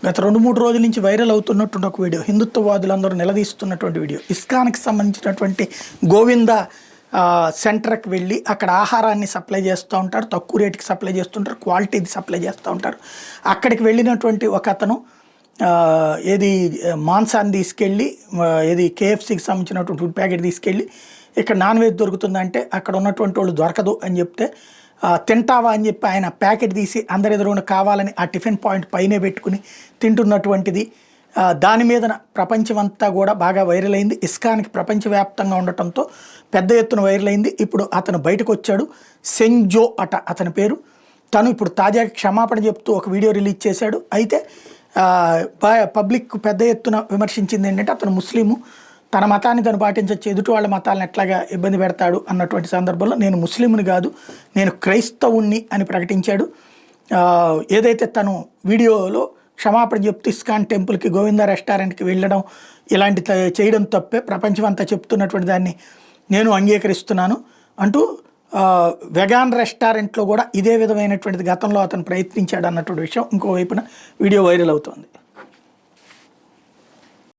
గత 2-3 రోజుల నుంచి వైరల్ అవుతున్నటువంటి ఒక వీడియో, హిందుత్వవాదులందరూ నిలదీస్తున్నటువంటి వీడియో. ఇస్కాన్కి సంబంధించినటువంటి గోవింద సెంటర్కి వెళ్ళి అక్కడ ఆహారాన్ని సప్లై చేస్తూ ఉంటారు, తక్కువ రేటుకి సప్లై చేస్తుంటారు, క్వాలిటీది సప్లై చేస్తూ ఉంటారు. అక్కడికి వెళ్ళినటువంటి ఒక అతను ఏది మాంసాన్ని తీసుకెళ్ళి, ఏది కేఎఫ్సీకి సంబంధించినటువంటి ఫుడ్ ప్యాకెట్ తీసుకెళ్ళి ఇక్కడ నాన్ వెజ్ దొరుకుతుందంటే అక్కడ ఉన్నటువంటి వాళ్ళు దొరకదు అని చెప్తే, తింటావా అని చెప్పి ఆయన ప్యాకెట్ తీసి అందరి ఎదురుగా కావాలని ఆ టిఫిన్ పాయింట్ పైనే పెట్టుకుని తింటున్నటువంటిది. దాని మీద ప్రపంచమంతా కూడా బాగా వైరల్ అయింది. ఇస్కాన్కి ప్రపంచవ్యాప్తంగా ఉండటంతో పెద్ద ఎత్తున వైరల్ అయింది. ఇప్పుడు అతను బయటకు వచ్చాడు, సెంగ్జో అట అతని పేరు. తను ఇప్పుడు తాజాగా క్షమాపణ చెప్తూ ఒక వీడియో రిలీజ్ చేశాడు. అయితే పబ్లిక్ పెద్ద ఎత్తున విమర్శించింది ఏంటంటే, అతను ముస్లిము, తన మతాన్ని తను పాటించవచ్చు, ఎదుటి వాళ్ళ మతాలను ఎట్లాగా ఇబ్బంది పెడతాడు అన్నటువంటి సందర్భంలో నేను ముస్లింని కాదు, నేను క్రైస్తవుణ్ణి అని ప్రకటించాడు. ఏదైతే తను వీడియోలో క్షమాపణ చెప్తూ ఇస్కాన్ టెంపుల్కి, గోవింద రెస్టారెంట్కి వెళ్ళడం ఇలాంటి చేయడం తప్పే, ప్రపంచం అంతా చెప్తున్నటువంటి దాన్ని నేను అంగీకరిస్తున్నాను అంటూ వెగాన్ రెస్టారెంట్లో కూడా ఇదే విధమైనటువంటిది గతంలో అతను ప్రయత్నించాడు అన్నటువంటి విషయం ఇంకోవైపున వీడియో వైరల్ అవుతోంది.